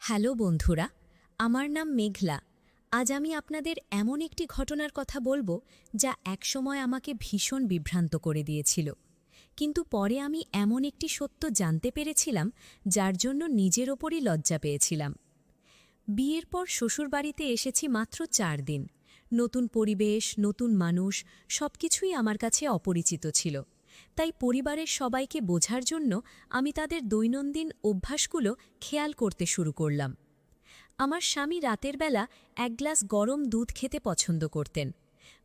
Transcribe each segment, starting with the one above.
Hello বন্ধুরা, আমার নাম মেঘলা। আজ আমি আপনাদের এমন একটি ঘটনার কথা বলবো যা একসময় আমাকে ভীষণ বিভ্রান্ত করে দিয়েছিল। কিন্তু পরে আমি এমন একটি সত্য জানতে পেরেছিলাম যার জন্য নিজের ওপরই লজ্জা পেয়েছিলাম। বিয়ের পর শ্বশুরবাড়িতে এসেছি মাত্র ৪ দিন। নতুন পরিবেশ, নতুন মানুষ, সবকিছুই আমার কাছে অপরিচিত ছিল। তাই পরিবারের সবাইকে বোঝার জন্য আমি তাদের দৈনন্দিন অভ্যাসগুলো খেয়াল করতে শুরু করলাম। আমার স্বামী রাতের বেলা ১ গ্লাস গরম দুধ খেতে পছন্দ করতেন।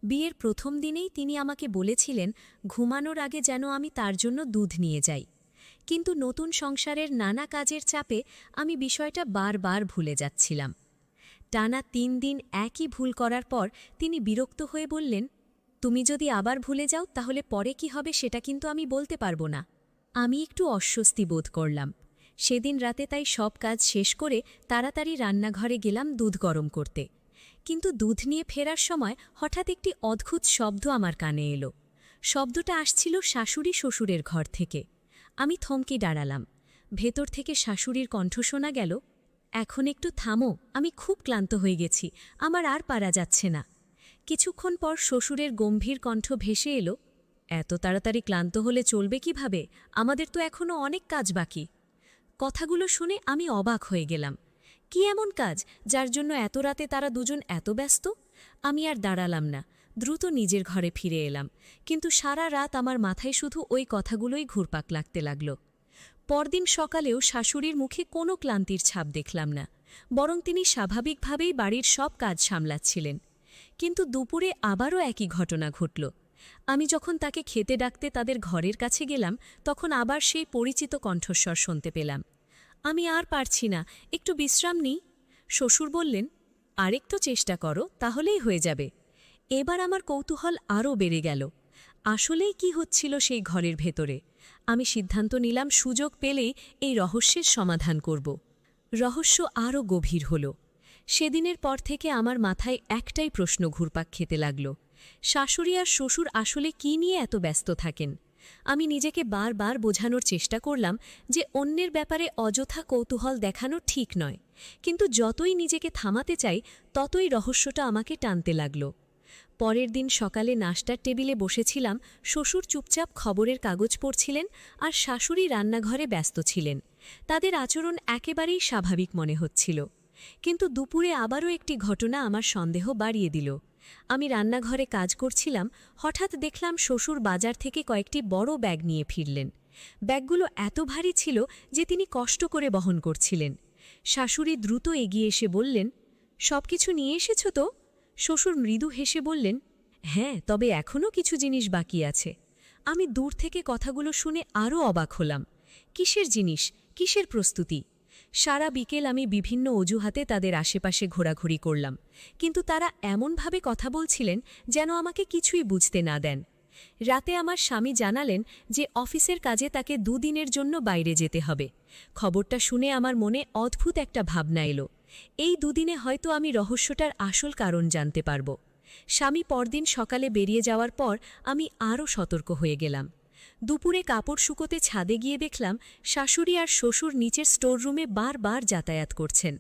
বিয়ের প্রথম দিনেই তিনি আমাকে বলেছিলেন ঘুমানোর আগে যেন আমি তার জন্য দুধ নিয়ে যাই। কিন্তু নতুন সংসারের নানা কাজের চাপে আমি বিষয়টা বারবার ভুলে যাচ্ছিলাম। টানা ৩ দিন একই ভুল করার পর তিনি বিরক্ত হয়ে বললেন, তুমি যদি আবার ভুলে যাও তাহলে পরে কি হবে সেটা কিন্তু আমি বলতে পারবো না। আমি একটু অস্বস্তি বোধ করলাম। সেদিন রাতে তাই সব কাজ শেষ করে তাড়াতাড়ি রান্নাঘরে গেলাম দুধ গরম করতে। কিন্তু দুধ নিয়ে ফেরার সময় হঠাৎ একটি অদ্ভুত শব্দ আমার কানে এলো। শব্দটা আসছিল শাশুড়ি শ্বশুরের ঘর থেকে। আমি থমকে দাঁড়ালাম। ভেতর থেকে শাশুড়ির কণ্ঠ শোনা গেল, এখন একটু থামো, আমি খুব ক্লান্ত হয়ে গেছি, আমার আর পারা যাচ্ছে না। কিছুক্ষণ পর শ্বশুরের গম্ভীর কণ্ঠ ভেসে এলো, এত তাড়াতাড়ি ক্লান্ত হলে চলবে কিভাবে, আমাদের তো এখনও অনেক কাজ বাকি। কথাগুলো শুনে আমি অবাক হয়ে গেলাম। কি এমন কাজ যার জন্য এত রাতে তারা দুজন এত ব্যস্ত? আমি আর দাঁড়ালাম না, দ্রুত নিজের ঘরে ফিরে এলাম। কিন্তু সারা রাত আমার মাথায় শুধু ওই কথাগুলোই ঘুরপাক লাগতে লাগল। পরদিন সকালেও শাশুড়ির মুখে কোনো ক্লান্তির ছাপ দেখলাম না, বরং তিনি স্বাভাবিকভাবেই বাড়ির সব কাজ সামলাচ্ছিলেন। কিন্তু দুপুরে আবারও একই ঘটনা ঘটল। আমি যখন তাকে খেতে ডাকতে তাদের ঘরের কাছে গেলাম, তখন আবার সেই পরিচিত কণ্ঠস্বর শুনতে পেলাম, আমি আর পারছি না, একটু বিশ্রাম নিই। শ্বশুর বললেন, আরেকটু চেষ্টা করো, তাহলেই হয়ে যাবে। এবার আমার কৌতূহল আরও বেড়ে গেল। আসলেই কি হচ্ছিল সেই ঘরের ভেতরে? আমি সিদ্ধান্ত নিলাম সুযোগ পেলেই এই রহস্যের সমাধান করব। রহস্য আরও গভীর হল। সেদিনের পর থেকে আমার মাথায় একটাই প্রশ্ন ঘুরপাক খেতে লাগল, শাশুড়ি আর শ্বশুর আসলে কি নিয়ে এত ব্যস্ত থাকেন? আমি নিজেকে বারবার বোঝানোর চেষ্টা করলাম যে অন্যের ব্যাপারে অযথা কৌতূহল দেখানো ঠিক নয়, কিন্তু যতই নিজেকে থামাতে চাই ততই রহস্যটা আমাকে টানতে লাগল। পরের দিন সকালে নাশতার টেবিলে বসেছিলাম, শ্বশুর চুপচাপ খবরের কাগজ পড়ছিলেন আর শাশুড়ি রান্নাঘরে ব্যস্ত ছিলেন। তাদের আচরণ একেবারেই স্বাভাবিক মনে হচ্ছিল। কিন্তু দুপুরে আবারও একটি ঘটনা আমার সন্দেহ বাড়িয়ে দিল। আমি রান্নাঘরে কাজ করছিলাম, হঠাৎ দেখলাম শ্বশুর বাজার থেকে কয়েকটি বড় ব্যাগ নিয়ে ফিরলেন। ব্যাগগুলো এত ভারী ছিল যে তিনি কষ্ট করে বহন করছিলেন। শাশুড়ি দ্রুত এগিয়ে এসে বললেন, সবকিছু নিয়ে এসেছ তো? শ্বশুর মৃদু হেসে বললেন, হ্যাঁ, তবে এখনও কিছু জিনিস বাকি আছে। আমি দূর থেকে কথাগুলো শুনে আরও অবাক হলাম। কিসের জিনিস, কিসের প্রস্তুতি? সারা বিকেল আমি বিভিন্ন অজুহাতে তাদের আশেপাশে ঘোরাঘুরি করলাম, কিন্তু তারা এমনভাবে কথা বলছিলেন যেন আমাকে কিছুই বুঝতে না দেন। রাতে আমার স্বামী জানালেন যে অফিসের কাজে তাকে ২ দিনের জন্য বাইরে যেতে হবে। খবরটা শুনে আমার মনে অদ্ভুত একটা ভাবনা এলো, এই ২ দিনে হয়তো আমি রহস্যটার আসল কারণ জানতে পারব। স্বামী পরদিন সকালে বেরিয়ে যাওয়ার পর আমি আরও সতর্ক হয়ে গেলাম। দুপুরে কাপড় শুকোতে ছাদে গিয়ে দেখলাম শাশুড়ি আর শ্বশুর নিচের স্টোররুমে বারবার যাতায়াত করছেন।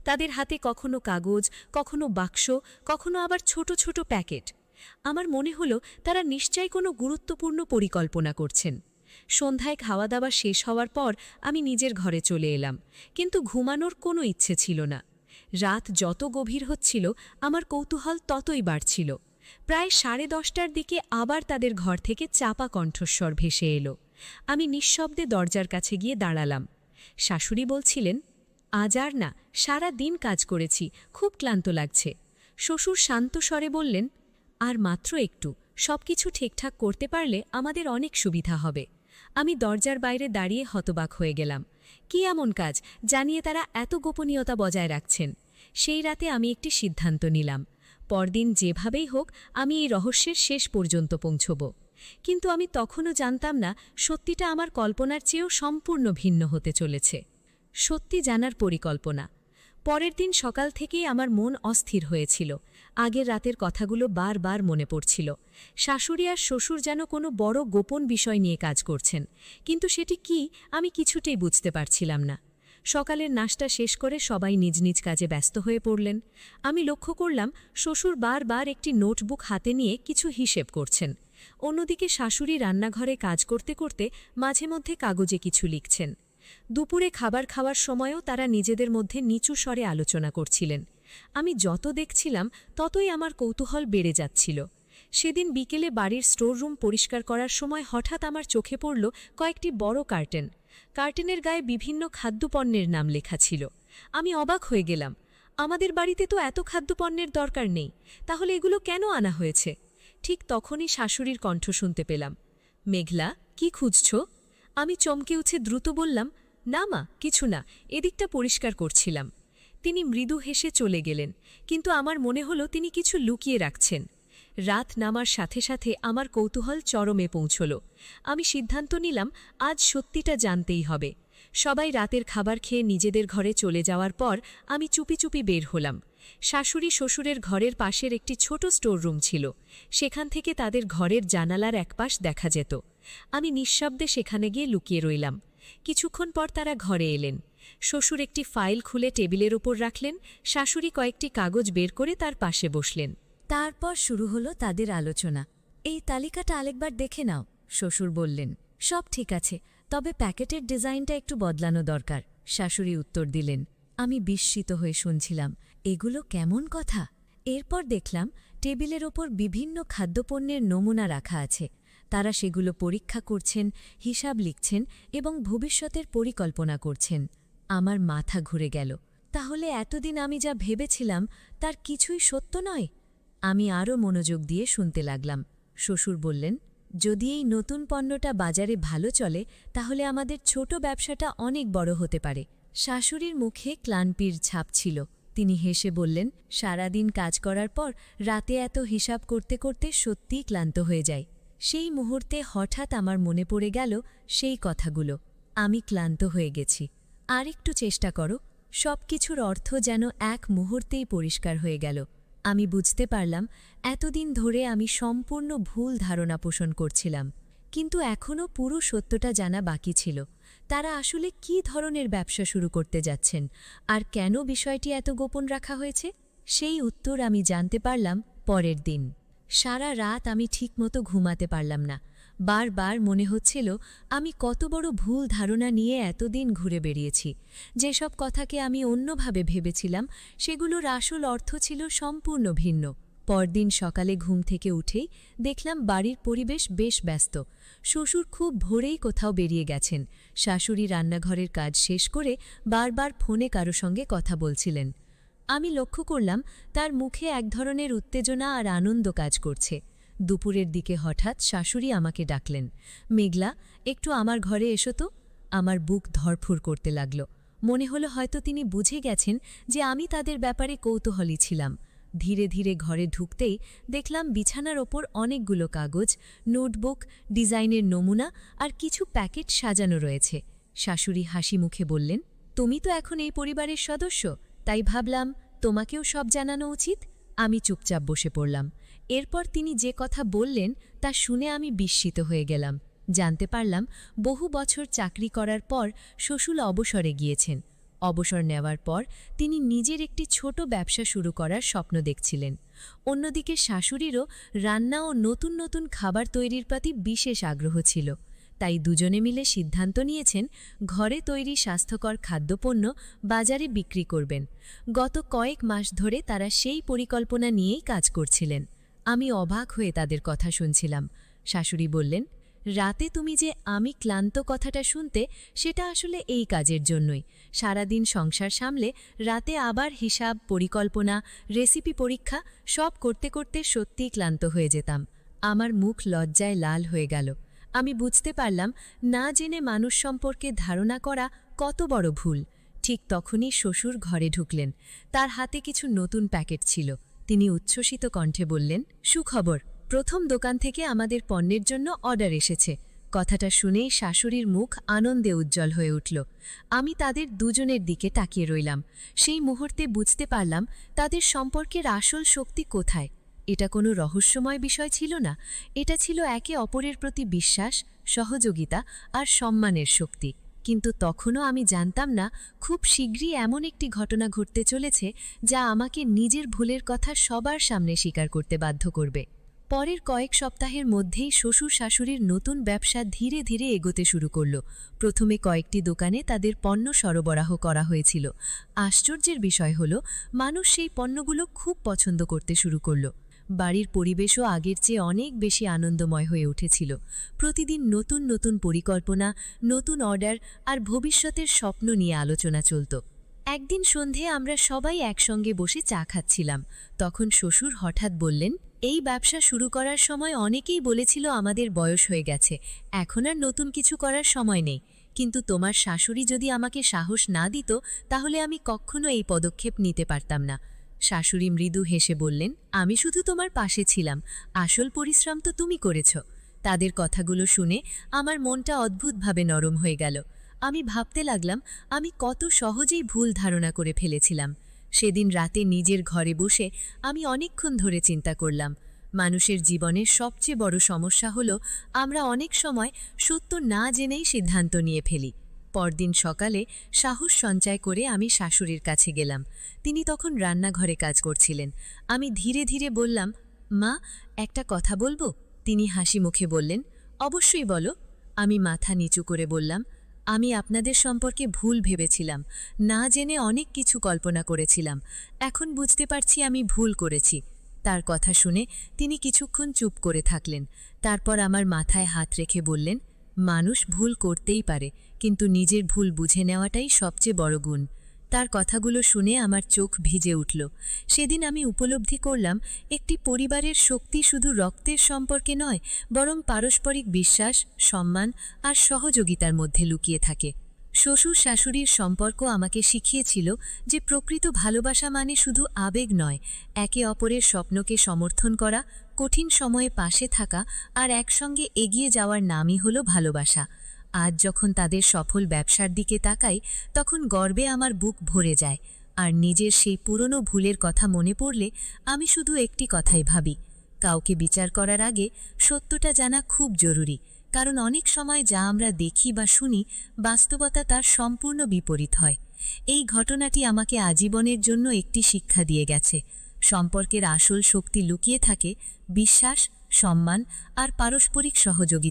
তাদের হাতে কখনো কাগজ, কখনো বাক্স, কখনো আবার ছোট ছোট প্যাকেট। আমার মনে হলো তারা নিশ্চয়ই কোনো গুরুত্বপূর্ণ পরিকল্পনা করছেন। সন্ধ্যায় খাওয়া দাওয়া শেষ হওয়ার পর আমি নিজের ঘরে চলে এলাম, কিন্তু ঘুমানোর কোনো ইচ্ছে ছিল না। রাত যত গভীর হচ্ছিল আমার কৌতূহল ততই বাড়ছিল। প্রায় 10:30টার দিকে আবার তাদের ঘর থেকে চাপা কণ্ঠস্বর ভেসে এলো। আমি নিঃশব্দে দরজার কাছে গিয়ে দাঁড়ালাম। শাশুড়ি বলছিলেন, আজ আর না, সারা দিন কাজ করেছি, খুব ক্লান্ত লাগছে। শ্বশুর শান্ত স্বরে বললেন, আর মাত্র একটু, সবকিছু ঠিকঠাক করতে পারলে আমাদের অনেক সুবিধা হবে। আমি দরজার বাইরে দাঁড়িয়ে হতবাক হয়ে গেলাম। কি এমন কাজ জানিয়ে তারা এত গোপনীয়তা বজায় রাখছেন? সেই রাতে আমি একটি সিদ্ধান্ত নিলাম, পরদিন যেভাবেই হোক আমি এই রহস্যের শেষ পর্যন্ত পৌঁছব। কিন্তু আমি তখনও জানতাম না সত্যিটা আমার কল্পনার চেয়েও সম্পূর্ণ ভিন্ন হতে চলেছে। সত্যি জানার পরিকল্পনা। পরের দিন সকাল থেকেই আমার মন অস্থির হয়েছিল। আগের রাতের কথাগুলো বারবার মনে পড়ছিল। শাশুড়ি আর শ্বশুর যেন কোনো বড় গোপন বিষয় নিয়ে কাজ করছেন, কিন্তু সেটি কি আমি কিছুতেই বুঝতে পারছিলাম না। সকালের নাশতা শেষ করে সবাই নিজ নিজ কাজে ব্যস্ত হয়ে পড়লেন। আমি লক্ষ্য করলাম শ্বশুর বারবার একটি নোটবুক হাতে নিয়ে কিছু হিসেব করছেন। অন্যদিকে শাশুড়ি রান্নাঘরে কাজ করতে করতে মাঝে মধ্যে কাগজে কিছু লিখছেন। দুপুরে খাবার খাওয়ার সময়ও তারা নিজেদের মধ্যে নিচু স্বরে আলোচনা করছিলেন। আমি যত দেখছিলাম ততই আমার কৌতূহল বেড়ে যাচ্ছিল। সেদিন বিকেলে বাড়ির স্টোর রুম পরিষ্কার করার সময় হঠাৎ আমার চোখে পড়ল কয়েকটি বড় কার্টেন। কার্টেনের গায়ে বিভিন্ন খাদ্যপণ্যের নাম লেখা ছিল। আমি অবাক হয়ে গেলাম। আমাদের বাড়িতে তো এত খাদ্যপণ্যের দরকার নেই, তাহলে এগুলো কেন আনা হয়েছে? ঠিক তখনই শাশুড়ির কণ্ঠ শুনতে পেলাম। মেঘলা, কি খুঁজছ? আমি চমকে উঠে দ্রুত বললাম, না মা, কিছু না, এদিকটা পরিষ্কার করছিলাম। তিনি মৃদু হেসে চলে গেলেন, কিন্তু আমার মনে হলো তিনি কিছু লুকিয়ে রাখছেন। রাত নামার সাথে সাথে আমার কৌতূহল চরমে পৌঁছল। আমি সিদ্ধান্ত নিলাম আজ সত্যিটা জানতেই হবে। সবাই রাতের খাবার খেয়ে নিজেদের ঘরে চলে যাওয়ার পর আমি চুপি চুপি বের হলাম। শাশুড়ি শ্বশুরের ঘরের পাশের একটি ছোট স্টোর রুম ছিল। সেখান থেকে তাদের ঘরের জানালার একপাশ দেখা যেত। আমি নিঃশব্দে সেখানে গিয়ে লুকিয়ে রইলাম। কিছুক্ষণ পর তারা ঘরে এলেন। শ্বশুর একটি ফাইল খুলে টেবিলের ওপর রাখলেন, শাশুড়ি কয়েকটি কাগজ বের করে তার পাশে বসলেন। তারপর শুরু হলো তাদের আলোচনা। এই তালিকাটা আরেকবার দেখে নাও, শ্বশুর বললেন। সব ঠিক আছে, তবে প্যাকেটের ডিজাইনটা একটু বদলানো দরকার, শাশুড়ি উত্তর দিলেন। আমি বিস্মিত হয়ে শুনছিলাম, এগুলো কেমন কথা? এরপর দেখলাম টেবিলের ওপর বিভিন্ন খাদ্যপণ্যের নমুনা রাখা আছে। তারা সেগুলো পরীক্ষা করছেন, হিসাব লিখছেন এবং ভবিষ্যতের পরিকল্পনা করছেন। আমার মাথা ঘুরে গেল। তাহলে এতদিন আমি যা ভেবেছিলাম তার কিছুই সত্য নয়? আমি আরও মনোযোগ দিয়ে শুনতে লাগলাম। শ্বশুর বললেন, যদি এই নতুন পণ্যটা বাজারে ভালো চলে তাহলে আমাদের ছোট ব্যবসাটা অনেক বড় হতে পারে। শাশুড়ির মুখে ক্লান্তির ছাপ ছিল। তিনি হেসে বললেন, সারাদিন কাজ করার পর রাতে এত হিসাব করতে করতে সত্যিই ক্লান্ত হয়ে যায়। সেই মুহূর্তে হঠাৎ আমার মনে পড়ে গেল সেই কথাগুলো। আমি ক্লান্ত হয়ে গেছি, আর একটু চেষ্টা করো। সবকিছুর অর্থ যেন এক মুহূর্তেই পরিষ্কার হয়ে গেল। আমি বুঝতে পারলাম এতদিন ধরে আমি সম্পূর্ণ ভুল ধারণা পোষণ করছিলাম। কিন্তু এখনও পুরো সত্যটা জানা বাকি ছিল। তারা আসলে কী ধরনের ব্যবসা শুরু করতে যাচ্ছেন, আর কেন বিষয়টি এত গোপন রাখা হয়েছে, সেই উত্তর আমি জানতে পারলাম পরের দিন। সারা রাত আমি ঠিকমতো ঘুমাতে পারলাম না। বারবার মনে হচ্ছিল আমি কত বড় ভুল ধারণা নিয়ে এতদিন ঘুরে বেরিয়েছি। যেসব কথাকে আমি অন্যভাবে ভেবেছিলাম সেগুলোর আসল অর্থ ছিল সম্পূর্ণ ভিন্ন। পরদিন সকালে ঘুম থেকে উঠেই দেখলাম বাড়ির পরিবেশ বেশ ব্যস্ত। শ্বশুর খুব ভোরেই কোথাও বেরিয়ে গেছেন। শাশুড়ি রান্নাঘরের কাজ শেষ করে বারবার ফোনে কারো সঙ্গে কথা বলছিলেন। আমি লক্ষ্য করলাম তার মুখে এক ধরনের উত্তেজনা আর আনন্দ কাজ করছে। দুপুরের দিকে হঠাৎ শাশুড়ি আমাকে ডাকলেন, মেঘলা, একটু আমার ঘরে এসো তো। আমার বুক ধড়ফড় করতে লাগল। মনে হলো হয়তো তিনি বুঝে গেছেন যে আমি তাদের ব্যাপারে কৌতূহলী ছিলাম। ধীরে ধীরে ঘরে ঢুকতেই দেখলাম বিছানার ওপর অনেকগুলো কাগজ, নোটবুক, ডিজাইনের নমুনা আর কিছু প্যাকেট সাজানো রয়েছে। শাশুড়ি হাসি মুখে বললেন, তুমি তো এখন এই পরিবারের সদস্য, তাই ভাবলাম তোমাকেও সব জানানো উচিত। আমি চুপচাপ বসে পড়লাম। এরপর তিনি যে কথা বললেন তা শুনে আমি বিস্মিত হয়ে গেলাম। জানতে পারলাম বহু বছর চাকরি করার পর শ্বশুর অবসরে গিয়েছেন। অবসর নেওয়ার পর তিনি নিজের একটি ছোট ব্যবসা শুরু করার স্বপ্ন দেখছিলেন। অন্যদিকে শাশুড়িরও রান্না ও নতুন নতুন খাবার তৈরির প্রতি বিশেষ আগ্রহ ছিল। তাই দুজনে মিলে সিদ্ধান্ত নিয়েছেন ঘরে তৈরি স্বাস্থ্যকর খাদ্যপণ্য বাজারে বিক্রি করবেন। গত কয়েক মাস ধরে তারা সেই পরিকল্পনা নিয়েই কাজ করছিলেন। আমি অবাক হয়ে তাদের কথা শুনছিলাম। শাশুড়ি বললেন, রাতে তুমি যে আমি ক্লান্ত কথাটা শুনতে, সেটা আসলে এই কাজের জন্যই। সারাদিন সংসার সামলে রাতে আবার হিসাব, পরিকল্পনা, রেসিপি পরীক্ষা সব করতে করতে সত্যিই ক্লান্ত হয়ে যেতাম। আমার মুখ লজ্জায় লাল হয়ে গেল। আমি বুঝতে পারলাম না জেনে মানুষ সম্পর্কে ধারণা করা কত বড় ভুল। ঠিক তখনই শ্বশুর ঘরে ঢুকলেন। তার হাতে কিছু নতুন প্যাকেট ছিল। তিনি উচ্ছ্বসিত কণ্ঠে বললেন, সুখবর, প্রথম দোকান থেকে আমাদের পণ্যের জন্য অর্ডার এসেছে। কথাটা শুনেই শাশুড়ির মুখ আনন্দে উজ্জ্বল হয়ে উঠল। আমি তাদের দুজনের দিকে তাকিয়ে রইলাম। সেই মুহূর্তে বুঝতে পারলাম তাদের সম্পর্কের আসল শক্তি কোথায়। এটা কোনো রহস্যময় বিষয় ছিল না, এটা ছিল একে অপরের প্রতি বিশ্বাস, সহযোগিতা আর সম্মানের শক্তি। কিন্তু তখনও আমি জানতাম না খুব শীঘ্রই এমন একটি ঘটনা ঘটতে চলেছে যা আমাকে নিজের ভুলের কথা সবার সামনে স্বীকার করতে বাধ্য করবে। পরের কয়েক সপ্তাহের মধ্যেই শ্বশুর শাশুড়ির নতুন ব্যবসা ধীরে ধীরে এগোতে শুরু করল। প্রথমে কয়েকটি দোকানে তাদের পণ্য সরবরাহ করা হয়েছিল। আশ্চর্যের বিষয় হল, মানুষ সেই পণ্যগুলো খুব পছন্দ করতে শুরু করল। বাড়ির পরিবেশও আগের চেয়ে অনেক বেশি আনন্দময় হয়ে উঠেছিল। প্রতিদিন নতুন নতুন পরিকল্পনা, নতুন অর্ডার আর ভবিষ্যতের স্বপ্ন নিয়ে আলোচনা চলত। একদিন সন্ধে আমরা সবাই একসঙ্গে বসে চা খাচ্ছিলাম। তখন শ্বশুর হঠাৎ বললেন, এই ব্যবসা শুরু করার সময় অনেকেই বলেছিল আমাদের বয়স হয়ে গেছে, এখন আর নতুন কিছু করার সময় নেই। কিন্তু তোমার শাশুড়ি যদি আমাকে সাহস না দিত, তাহলে আমি কখনো এই পদক্ষেপ নিতে পারতাম না। শাশুড়ি মৃদু হেসে বললেন, আমি শুধু তোমার পাশে ছিলাম, আসল পরিশ্রম তো তুমি করেছ। তাদের কথাগুলো শুনে আমার মনটা অদ্ভুতভাবে নরম হয়ে গেল। আমি ভাবতে লাগলাম আমি কত সহজেই ভুল ধারণা করে ফেলেছিলাম। সেদিন রাতে নিজের ঘরে বসে আমি অনেকক্ষণ ধরে চিন্তা করলাম। মানুষের জীবনের সবচেয়ে বড় সমস্যা হলো আমরা অনেক সময় সত্য না জেনেই সিদ্ধান্ত নিয়ে ফেলি। পরদিন সকালে সাহস সঞ্চয় করে আমি শাশুড়ির কাছে গেলাম। তিনি তখন রান্নাঘরে কাজ করছিলেন। আমি ধীরে ধীরে বললাম, মা, একটা কথা বলবো? তিনি হাসি মুখে বললেন, অবশ্যই বলো। আমি মাথা নিচু করে বললাম, আমি আপনাদের সম্পর্কে ভুল ভেবেছিলাম, না জেনে অনেক কিছু কল্পনা করেছিলাম। এখন বুঝতে পারছি আমি ভুল করেছি। তার কথা শুনে তিনি কিছুক্ষণ চুপ করে থাকলেন। তারপর আমার মাথায় হাত রেখে বললেন, মানুষ ভুল করতেই পারে, কিন্তু নিজের ভুল বুঝে নেওয়াটাই সবচেয়ে বড় গুণ। তার কথাগুলো শুনে আমার চোখ ভিজে উঠল। সেদিন আমি উপলব্ধি করলাম, একটি পরিবারের শক্তি শুধু রক্তের সম্পর্কে নয়, বরং পারস্পরিক বিশ্বাস, সম্মান আর সহযোগিতার মধ্যে লুকিয়ে থাকে। শ্বশুর শাশুড়ির সম্পর্ক আমাকে শিখিয়েছিল যে প্রকৃত ভালোবাসা মানে শুধু আবেগ নয়, একে অপরের স্বপ্নকে সমর্থন করা, কঠিন সময়ে পাশে থাকা আর একসঙ্গে এগিয়ে যাওয়ার নামই হলো ভালোবাসা। আজ যখন তাদের সফল ব্যবসার দিকে তাকাই, তখন গর্বে আমার বুক ভরে যায়। আর নিজের সেই পুরনো ভুলের কথা মনে পড়লে আমি শুধু একটি কথাই ভাবি, কাউকে বিচার করার আগে সত্যটা জানা খুব জরুরি। কারণ অনেক সময় যা আমরা দেখি বা শুনি, বাস্তবতা তার সম্পূর্ণ বিপরীত হয়। এই ঘটনাটি আমাকে আজীবনের জন্য একটি শিক্ষা দিয়ে গেছে। সম্পর্কের আসল শক্তি লুকিয়ে থাকে বিশ্বাস, সম্মান আর পারস্পরিক সহযোগিতা।